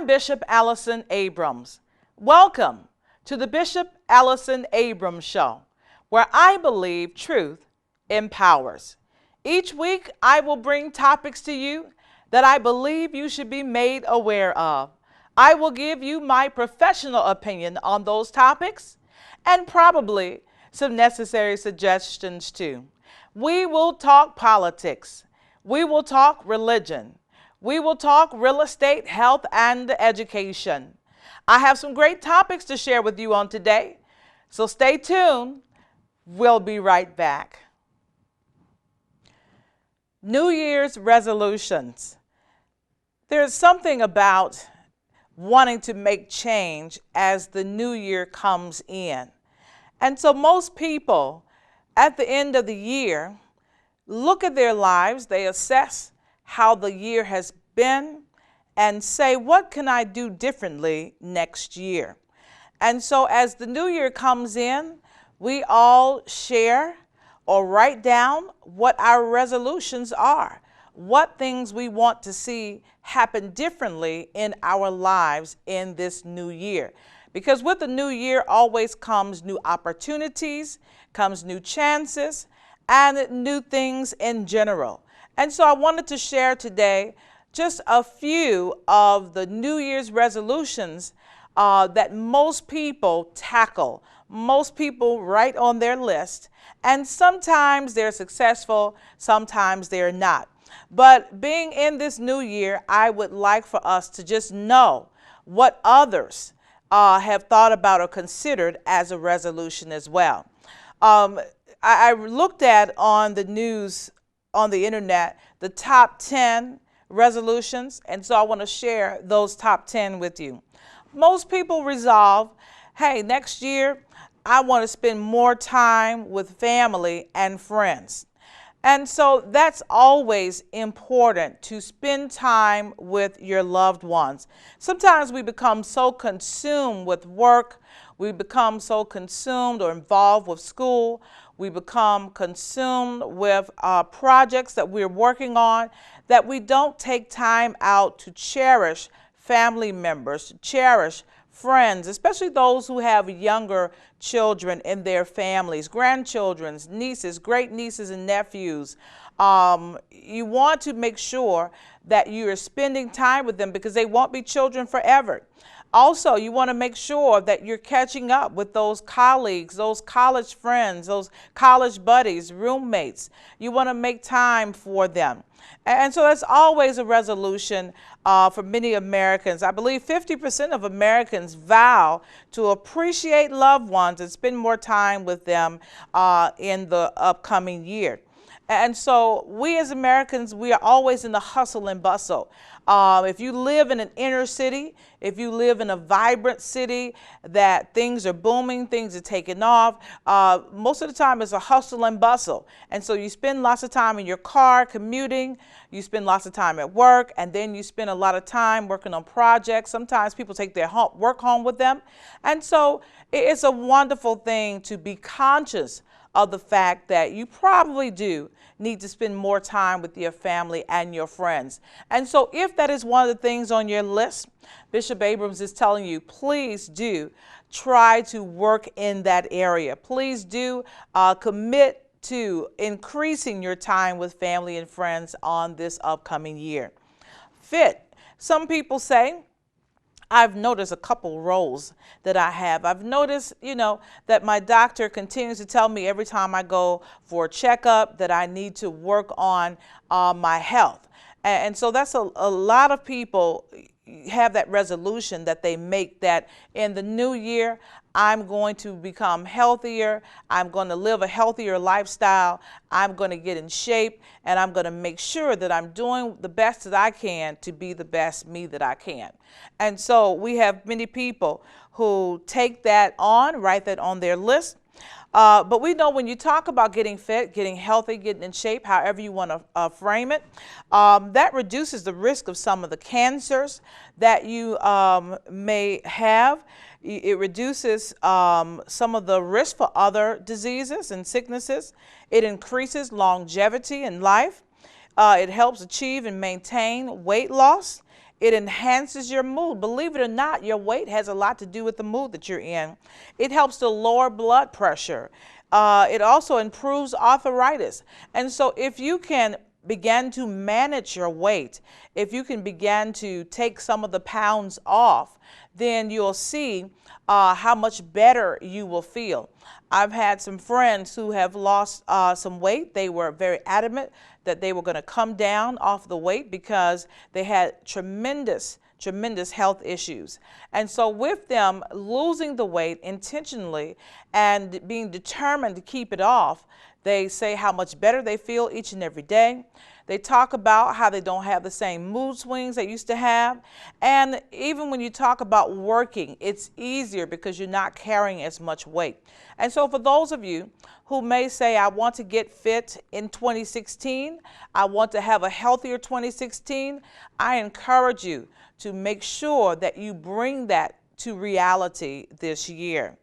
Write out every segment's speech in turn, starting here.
I'm Bishop Allyson Abrams. Welcome to the Bishop Allyson Abrams Show, where I believe truth empowers. Each week, I will bring topics to you that I believe you should be made aware of. I will give you my professional opinion on those topics and probably some necessary suggestions too. We will talk politics. We will talk religion. We will talk real estate, health, and education. I have some great topics to share with you on today, so stay tuned. We'll be right back. New Year's resolutions. There's something about wanting to make change as the new year comes in. And so most people at the end of the year look at their lives, they assess how the year has been and say, what can I do differently next year? And so as the new year comes in, we all share or write down what our resolutions are, what things we want to see happen differently in our lives in this new year. Because with the new year always comes new opportunities, comes new chances, and new things in general. And so I wanted to share today just a few of the New Year's resolutions that most people tackle, most people write on their list, and sometimes they're successful, sometimes they're not. But being in this new year, I would like for us to just know what others have thought about or considered as a resolution as well. I looked at on the news, on the internet, the top 10 resolutions, and so I want to share those top 10 with you. Most people resolve, hey, next year I want to spend more time with family and friends. And so that's always important, to spend time with your loved ones. Sometimes we become so consumed with work, we become so consumed or involved with school, we become consumed with projects that we're working on, that we don't take time out to cherish family members, to cherish friends, especially those who have younger children in their families, grandchildren, nieces, great nieces and nephews. You want to make sure that you are spending time with them because they won't be children forever. Also, you want to make sure that you're catching up with those colleagues, those college friends, those college buddies, roommates. You want to make time for them. And so that's always a resolution for many Americans. I believe 50% of Americans vow to appreciate loved ones and spend more time with them in the upcoming year. And so we as Americans, we are always in the hustle and bustle. If you live in an inner city, if you live in a vibrant city that things are booming, things are taking off, most of the time it's a hustle and bustle. And so you spend lots of time in your car commuting, you spend lots of time at work, and then you spend a lot of time working on projects. Sometimes people take their work home with them. And so it's a wonderful thing to be conscious of the fact that you probably do need to spend more time with your family and your friends. And so if that is one of the things on your list, Bishop Abrams is telling you, please do try to work in that area. Please do commit to increasing your time with family and friends on this upcoming year. Fit. Some people say, I've noticed a couple roles that I have. I've noticed, that my doctor continues to tell me every time I go for a checkup that I need to work on my health. And so that's a lot of people have that resolution that they make, that in the new year, I'm going to become healthier, I'm going to live a healthier lifestyle, I'm going to get in shape, and I'm going to make sure that I'm doing the best that I can to be the best me that I can. And so we have many people who take that on, write that on their list. But we know when you talk about getting fit, getting healthy, getting in shape, however you want to frame it, that reduces the risk of some of the cancers that you may have. It reduces some of the risk for other diseases and sicknesses. It increases longevity in life. It helps achieve and maintain weight loss. It enhances your mood. Believe it or not, your weight has a lot to do with the mood that you're in. It helps to lower blood pressure. It also improves arthritis. And so if you can begin to manage your weight, if you can begin to take some of the pounds off, then you'll see how much better you will feel. I've had some friends who have lost some weight. They were very adamant that they were going to come down off the weight because they had tremendous health issues. And so with them losing the weight intentionally and being determined to keep it off, they say how much better they feel each and every day. They talk about how they don't have the same mood swings they used to have. And even when you talk about working, it's easier because you're not carrying as much weight. And so for those of you who may say, I want to get fit in 2016, I want to have a healthier 2016, I encourage you to make sure that you bring that to reality this year.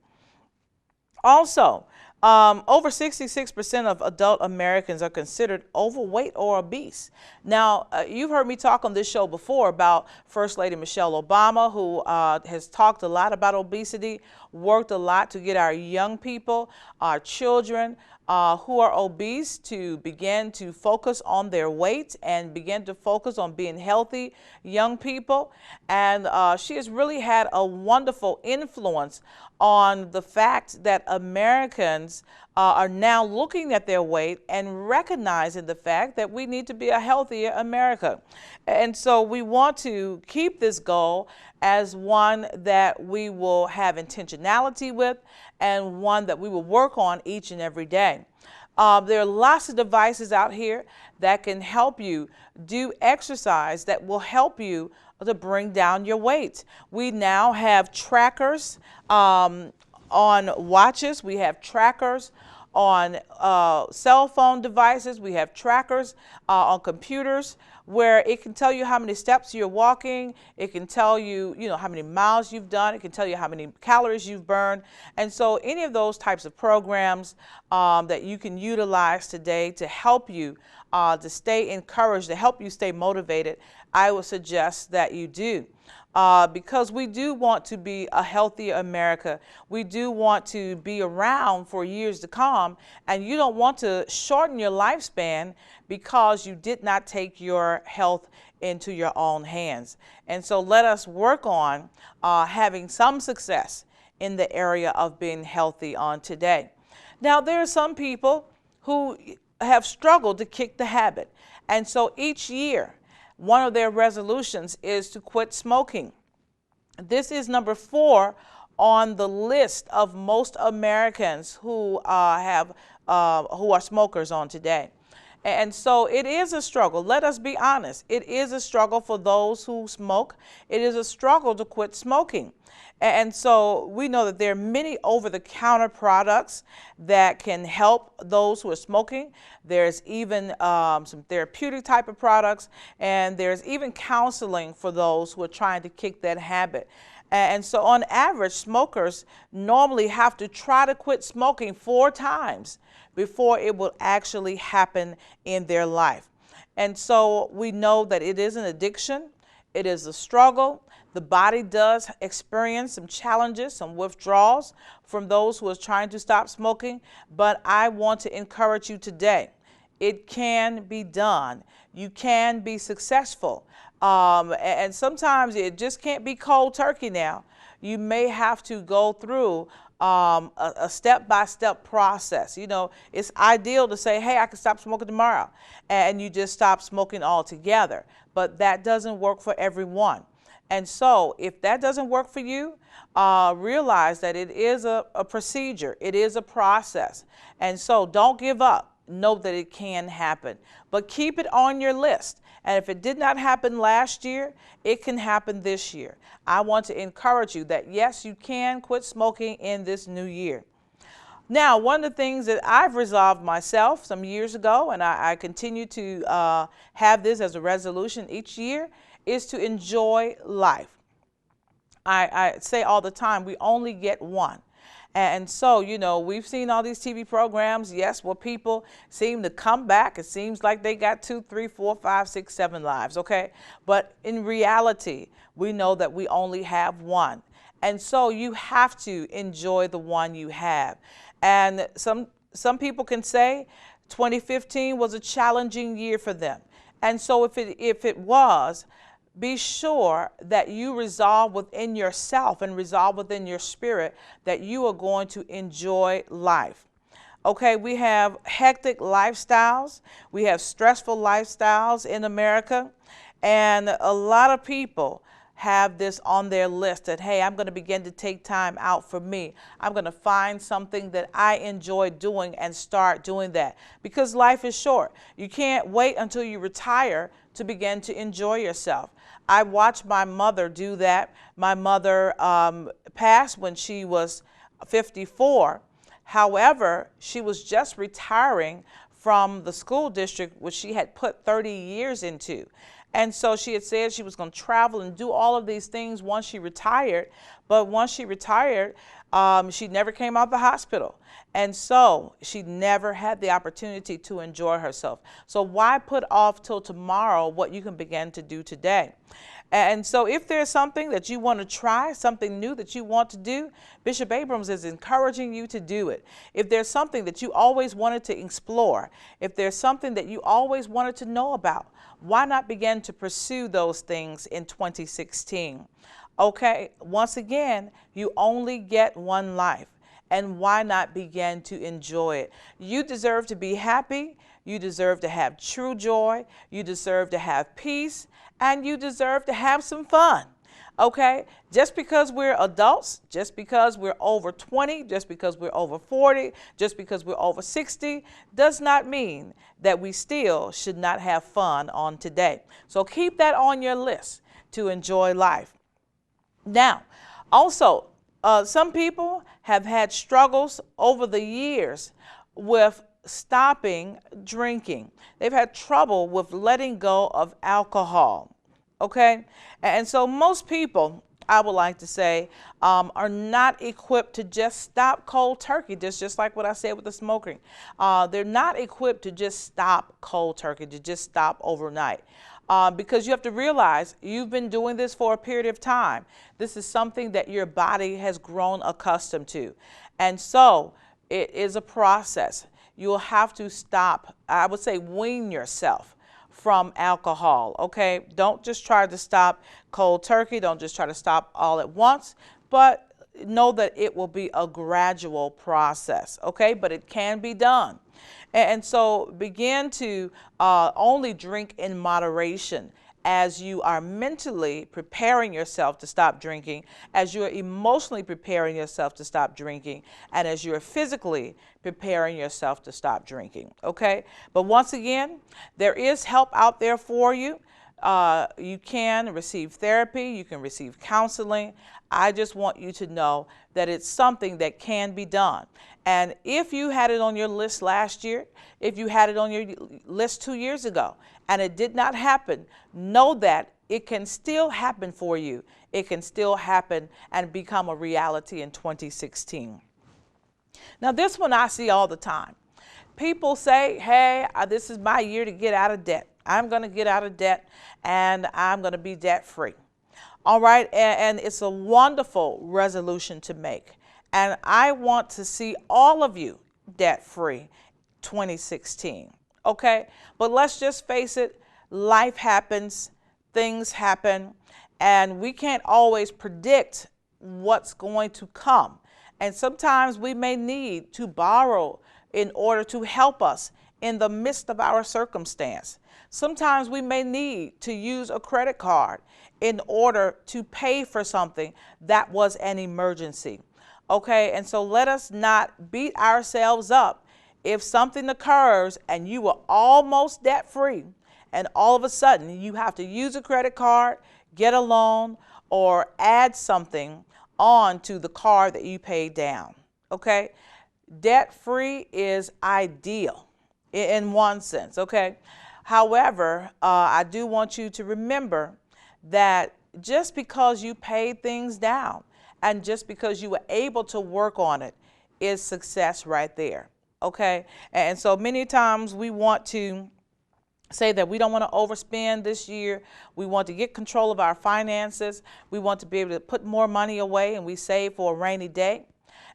Also, over 66% of adult Americans are considered overweight or obese. Now, you've heard me talk on this show before about First Lady Michelle Obama, who has talked a lot about obesity, worked a lot to get our young people, our children who are obese to begin to focus on their weight and begin to focus on being healthy young people. And she has really had a wonderful influence on the fact that Americans are now looking at their weight and recognizing the fact that we need to be a healthier America. And so we want to keep this goal as one that we will have intentionality with and one that we will work on each and every day. There are lots of devices out here that can help you do exercise that will help you to bring down your weight. We now have trackers on watches. We have trackers on cell phone devices. We have trackers on computers where it can tell you how many steps you're walking. It can tell you, how many miles you've done. It can tell you how many calories you've burned. And so any of those types of programs that you can utilize today to help you to stay encouraged, to help you stay motivated, I would suggest that you do. Because we do want to be a healthier America. We do want to be around for years to come, and you don't want to shorten your lifespan because you did not take your health into your own hands. And so let us work on having some success in the area of being healthy on today. Now, there are some people who have struggled to kick the habit, and so each year, one of their resolutions is to quit smoking. This is number 4 on the list of most Americans who are smokers on today. And so it is a struggle. Let us be honest. It is a struggle for those who smoke. It is a struggle to quit smoking. And so we know that there are many over-the-counter products that can help those who are smoking. There's even some therapeutic type of products, and there's even counseling for those who are trying to kick that habit. And so on average, smokers normally have to try to quit smoking 4 times before it will actually happen in their life. And so we know that it is an addiction. It is a struggle. The body does experience some challenges, some withdrawals from those who are trying to stop smoking. But I want to encourage you today. It can be done. You can be successful. And sometimes it just can't be cold turkey now. You may have to go through a step-by-step process. It's ideal to say, hey, I can stop smoking tomorrow, and you just stop smoking altogether. But that doesn't work for everyone. And so if that doesn't work for you, realize that it is a procedure. It is a process. And so don't give up. Know that it can happen. But keep it on your list. And if it did not happen last year, it can happen this year. I want to encourage you that, yes, you can quit smoking in this new year. Now, one of the things that I've resolved myself some years ago, and I continue to have this as a resolution each year, is to enjoy life. I say all the time, we only get one. And so, we've seen all these TV programs, yes, where people seem to come back. It seems like they got 2, 3, 4, 5, 6, 7 lives, okay? But in reality, we know that we only have one. And so you have to enjoy the one you have. And some people can say 2015 was a challenging year for them. And so if it was, be sure that you resolve within yourself and resolve within your spirit that you are going to enjoy life. Okay, we have hectic lifestyles. We have stressful lifestyles in America. And a lot of people have this on their list that, hey, I'm going to begin to take time out for me. I'm going to find something that I enjoy doing and start doing that, because life is short. You can't wait until you retire to begin to enjoy yourself. I watched my mother do that. My mother passed when she was 54. However, she was just retiring from the school district, which she had put 30 years into. And so she had said she was going to travel and do all of these things once she retired. But once she retired, she never came out of the hospital. And so she never had the opportunity to enjoy herself. So why put off till tomorrow what you can begin to do today? And so if there's something that you want to try, something new that you want to do, Bishop Abrams is encouraging you to do it. If there's something that you always wanted to explore, if there's something that you always wanted to know about, why not begin to pursue those things in 2016? Okay, once again, you only get one life. And why not begin to enjoy it? You deserve to be happy. You deserve to have true joy. You deserve to have peace. And you deserve to have some fun. Okay? Just because we're adults, just because we're over 20, just because we're over 40, just because we're over 60, does not mean that we still should not have fun on today. So keep that on your list to enjoy life. Now, also, some people have had struggles over the years with stopping drinking. They've had trouble with letting go of alcohol, okay? And so most people, I would like to say, are not equipped to just stop cold turkey, just like what I said with the smoking. They're not equipped to just stop cold turkey, to just stop overnight. Because you have to realize you've been doing this for a period of time. This is something that your body has grown accustomed to. And so it is a process. You'll have to stop, I would say, wean yourself from alcohol, okay? Don't just try to stop cold turkey. Don't just try to stop all at once, but know that it will be a gradual process, okay? But it can be done. And so begin to only drink in moderation as you are mentally preparing yourself to stop drinking, as you are emotionally preparing yourself to stop drinking, and as you are physically preparing yourself to stop drinking, okay? But once again, there is help out there for you. You can receive therapy, you can receive counseling. I just want you to know that it's something that can be done. And if you had it on your list last year, if you had it on your list 2 years ago, and it did not happen, know that it can still happen for you. It can still happen and become a reality in 2016. Now, this one I see all the time. People say, hey, this is my year to get out of debt. I'm going to get out of debt, and I'm going to be debt-free. All right, and it's a wonderful resolution to make. And I want to see all of you debt-free 2016, okay? But let's just face it, life happens, things happen, and we can't always predict what's going to come. And sometimes we may need to borrow in order to help us in the midst of our circumstance. Sometimes we may need to use a credit card in order to pay for something that was an emergency. Okay, and so let us not beat ourselves up if something occurs and you are almost debt-free and all of a sudden you have to use a credit card, get a loan, or add something on to the card that you paid down. Okay, debt-free is ideal in one sense, okay? However, I do want you to remember that just because you paid things down And just because you were able to work on it is success right there. Okay? And so many times we want to say that we don't want to overspend this year. We want to get control of our finances. We want to be able to put more money away and we save for a rainy day.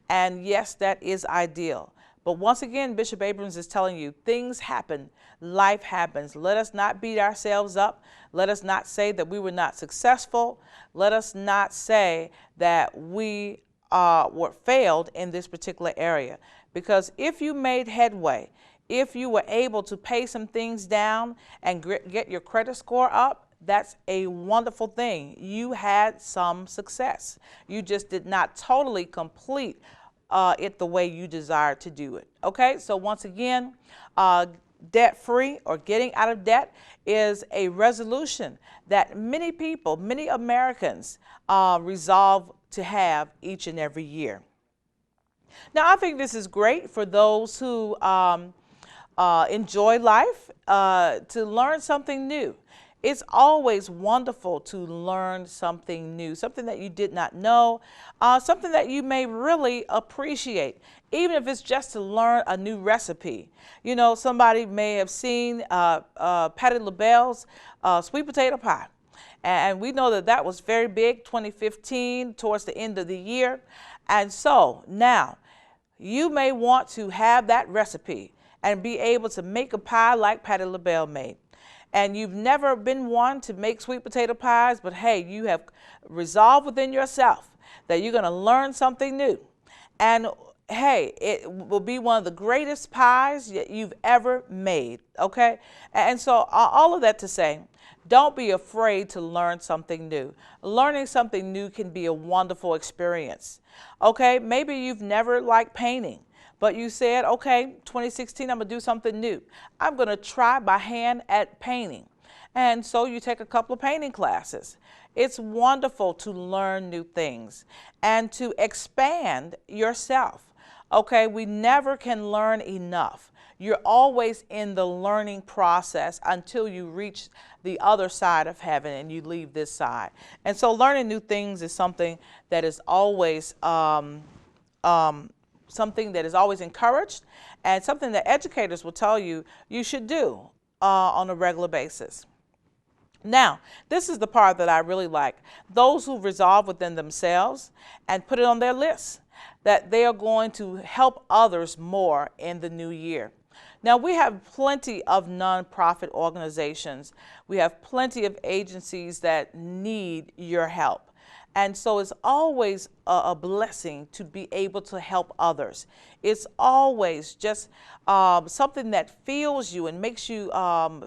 And yes, that is ideal. But once again, Bishop Abrams is telling you things happen, life happens. Let us not beat ourselves up. Let us not say that we were not successful. Let us not say that we were failed in this particular area. Because if you made headway, if you were able to pay some things down and get your credit score up, that's a wonderful thing. You had some success. You just did not totally complete it the way you desired to do it. Okay, so once again, debt-free or getting out of debt is a resolution that many people, many Americans resolve to have each and every year. Now, I think this is great for those who enjoy life, to learn something new. It's always wonderful to learn something new, something that you did not know, something that you may really appreciate, even if it's just to learn a new recipe. You know, somebody may have seen Patti LaBelle's sweet potato pie. And we know that that was very big, 2015, towards the end of the year. And so now you may want to have that recipe and be able to make a pie like Patti LaBelle made. And you've never been one to make sweet potato pies, but hey, you have resolved within yourself that you're going to learn something new. And hey, it will be one of the greatest pies that you've ever made, okay? And so all of that to say, don't be afraid to learn something new. Learning something new can be a wonderful experience, okay? Maybe you've never liked painting, but you said, okay, 2016, I'm going to do something new. I'm going to try by hand at painting. And so you take a couple of painting classes. It's wonderful to learn new things and to expand yourself. Okay, we never can learn enough. You're always in the learning process until you reach the other side of heaven and you leave this side. And so learning new things is something that is always encouraged, and something that educators will tell you you should do on a regular basis. Now, this is the part that I really like. Those who resolve within themselves and put it on their list that they are going to help others more in the new year. Now, we have plenty of nonprofit organizations. We have plenty of agencies that need your help. And so it's always a blessing to be able to help others. It's always just something that fills you and makes you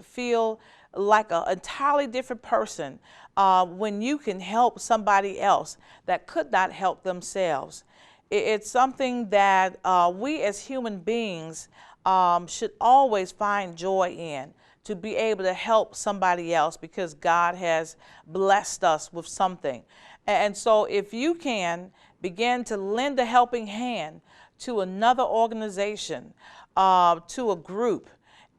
feel like an entirely different person when you can help somebody else that could not help themselves. It's something that we as human beings should always find joy in, to be able to help somebody else because God has blessed us with something. And so if you can begin to lend a helping hand to another organization, to a group,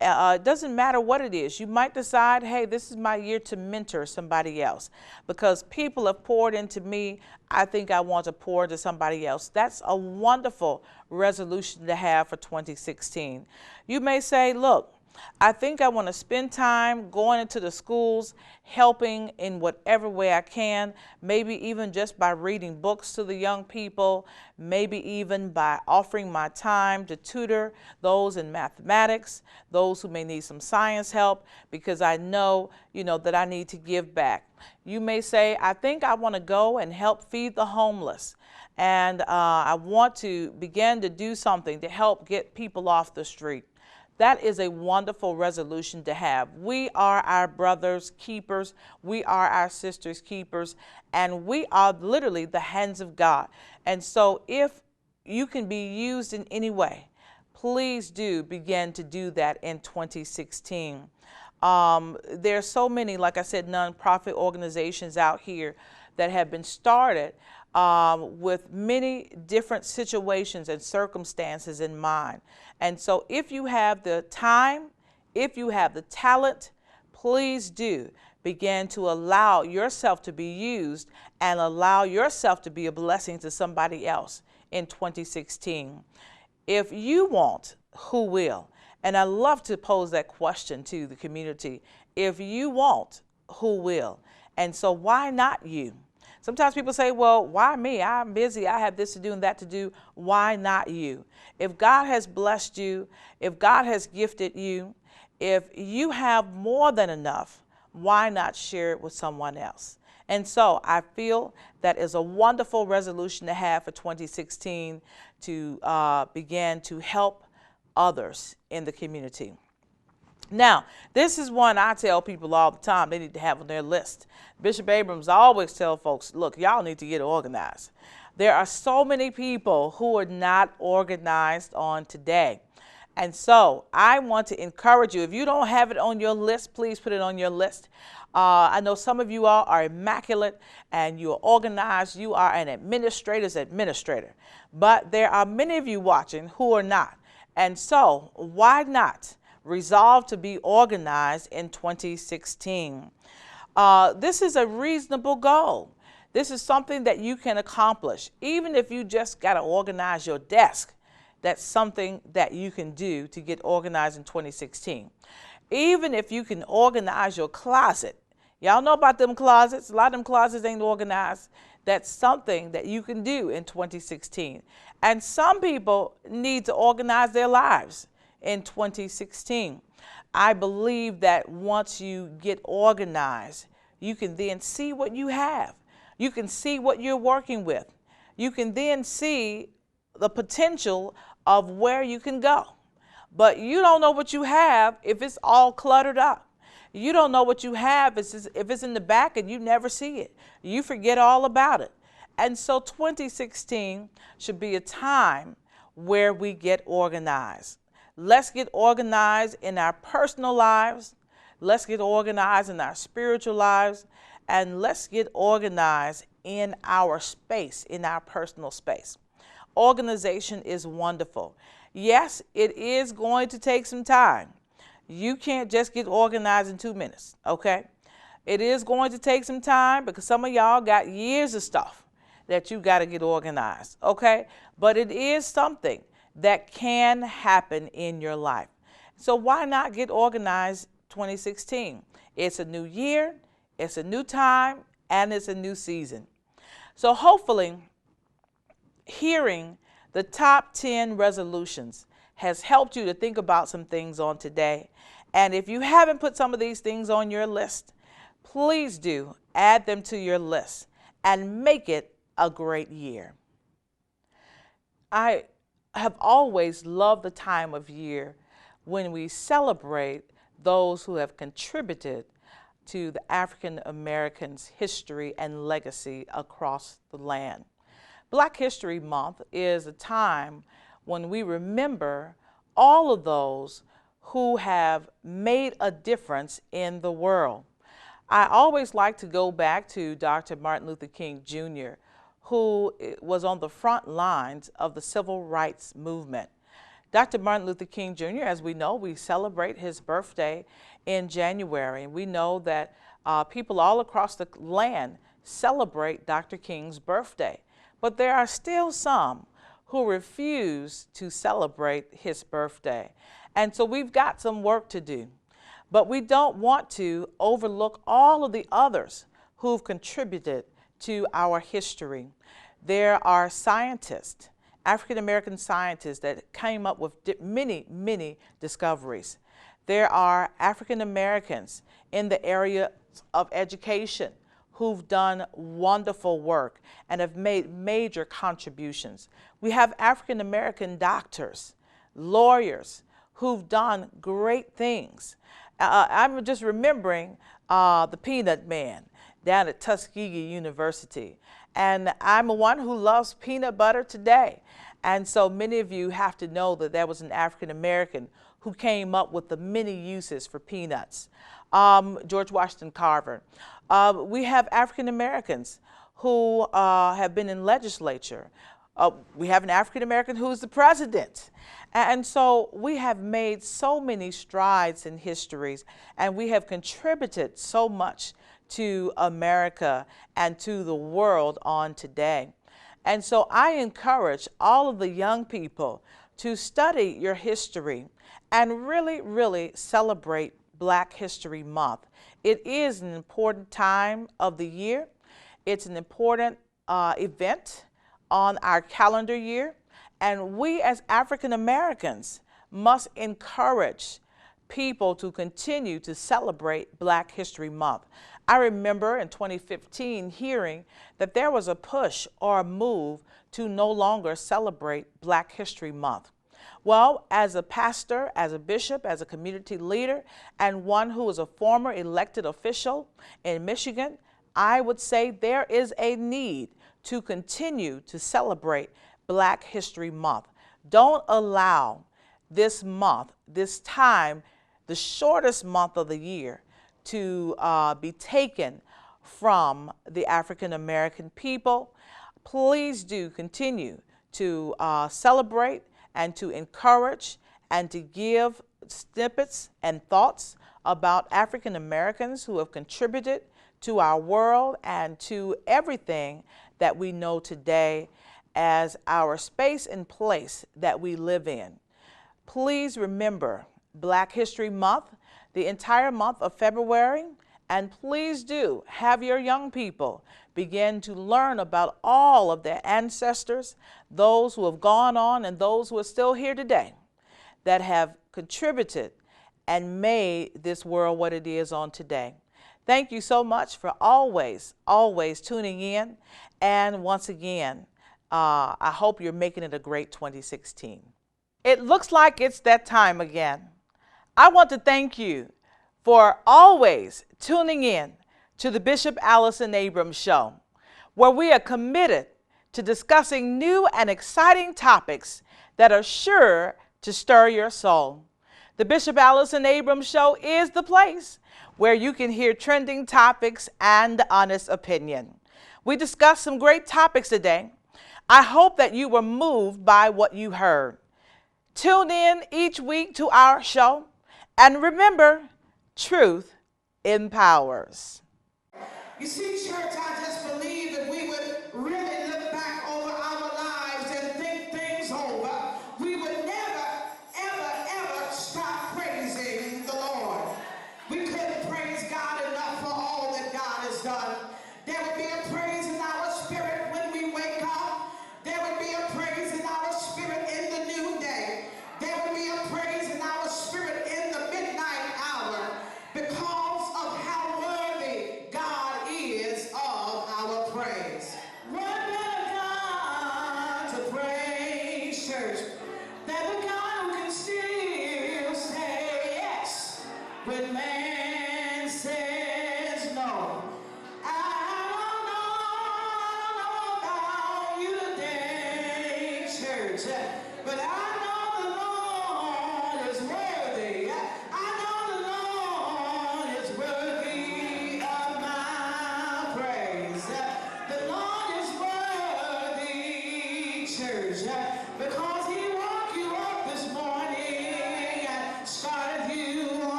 it doesn't matter what it is. You might decide, hey, this is my year to mentor somebody else because people have poured into me. I think I want to pour into somebody else. That's a wonderful resolution to have for 2016. You may say, look, I think I want to spend time going into the schools, helping in whatever way I can, maybe even just by reading books to the young people, maybe even by offering my time to tutor those in mathematics, those who may need some science help, because I know, that I need to give back. You may say, I think I want to go and help feed the homeless. And I want to begin to do something to help get people off the street. That is a wonderful resolution to have. We are our brothers' keepers. We are our sisters' keepers. And we are literally the hands of God. And so if you can be used in any way, please do begin to do that in 2016. There are so many, like I said, nonprofit organizations out here that have been started with many different situations and circumstances in mind. And so if you have the time, if you have the talent, please do begin to allow yourself to be used and allow yourself to be a blessing to somebody else in 2016. If you won't, who will? And I love to pose that question to the community. If you won't, who will? And so why not you? Sometimes people say, well, why me? I'm busy. I have this to do and that to do. Why not you? If God has blessed you, if God has gifted you, if you have more than enough, why not share it with someone else? And so I feel that is a wonderful resolution to have for 2016 to begin to help others in the community. Now, this is one I tell people all the time they need to have on their list. Bishop Abrams always tell folks, look, y'all need to get organized. There are so many people who are not organized on today. And so I want to encourage you, if you don't have it on your list, please put it on your list. I know some of you all are immaculate and you're organized. You are an administrator's administrator. But there are many of you watching who are not. And so why not resolve to be organized in 2016? This is a reasonable goal. This is something that you can accomplish. Even if you just got to organize your desk, that's something that you can do to get organized in 2016. Even if you can organize your closet. Y'all know about them closets. A lot of them closets ain't organized. That's something that you can do in 2016. And some people need to organize their lives in 2016. I believe that once you get organized, you can then see what you have. You can see what you're working with. You can then see the potential of where you can go. But you don't know what you have if it's all cluttered up. You don't know what you have if it's in the back and you never see it. You forget all about it. And so 2016 should be a time where we get organized. Let's get organized in our personal lives. Let's get organized in our spiritual lives. And let's get organized in our space, in our personal space. Organization is wonderful. Yes, it is going to take some time. You can't just get organized in 2 minutes, okay? It is going to take some time because some of y'all got years of stuff that you got to get organized, okay? But it is something that can happen in your life. So why not get organized 2016? It's a new year, it's a new time, and it's a new season. So hopefully, hearing the top 10 resolutions has helped you to think about some things on today. And if you haven't put some of these things on your list, please do add them to your list and make it a great year. I have always loved the time of year when we celebrate those who have contributed to the African Americans' history and legacy across the land. Black History Month is a time when we remember all of those who have made a difference in the world. I always like to go back to Dr. Martin Luther King Jr., who was on the front lines of the civil rights movement. Dr. Martin Luther King Jr., as we know, we celebrate his birthday in January. And we know that people all across the land celebrate Dr. King's birthday. But there are still some who refuse to celebrate his birthday. And so we've got some work to do. But we don't want to overlook all of the others who've contributed to our history. There are scientists, African American scientists, that came up with many, many discoveries. There are African Americans in the area of education who've done wonderful work and have made major contributions. We have African American doctors, lawyers who've done great things. I'm just remembering the Peanut Man down at Tuskegee University. And I'm one who loves peanut butter today. And so many of you have to know that there was an African American who came up with the many uses for peanuts. George Washington Carver. We have African Americans who have been in legislature. We have an African American who's the president. And so we have made so many strides in histories, and we have contributed so much to America and to the world on today. And so I encourage all of the young people to study your history and really, really celebrate Black History Month. It is an important time of the year. It's an important event on our calendar year, and we as African Americans must encourage people to continue to celebrate Black History Month. I remember in 2015 hearing that there was a push or a move to no longer celebrate Black History Month. Well, as a pastor, as a bishop, as a community leader, and one who is a former elected official in Michigan, I would say there is a need to continue to celebrate Black History Month. Don't allow this month, this time, the shortest month of the year, to be taken from the African American people. Please do continue to celebrate and to encourage and to give snippets and thoughts about African Americans who have contributed to our world and to everything that we know today as our space and place that we live in. Please remember Black History Month, the entire month of February, and please do have your young people begin to learn about all of their ancestors, those who have gone on and those who are still here today, that have contributed and made this world what it is on today. Thank you so much for always tuning in. And once again, I hope you're making it a great 2016. It looks like it's that time again. I want to thank you for always tuning in to the Bishop Allyson Abrams Show, where we are committed to discussing new and exciting topics that are sure to stir your soul. The Bishop Allyson Abrams Show is the place where you can hear trending topics and honest opinion. We discussed some great topics today. I hope that you were moved by what you heard. Tune in each week to our show, and remember, truth empowers. You see, church, I just believe that we would really look back over our lives and think things over. We would never, ever, ever stop praising the Lord. We couldn't praise God enough for all that God has done. There would be a praise in our spirit when we wake up. There would be a praise in our spirit in the noonday. There would be a praise in our spirit in the midnight hour because of how worthy God is of our praise. What better God to praise, church, than the God who can still say yes when man says no. I don't know about you today, church, but I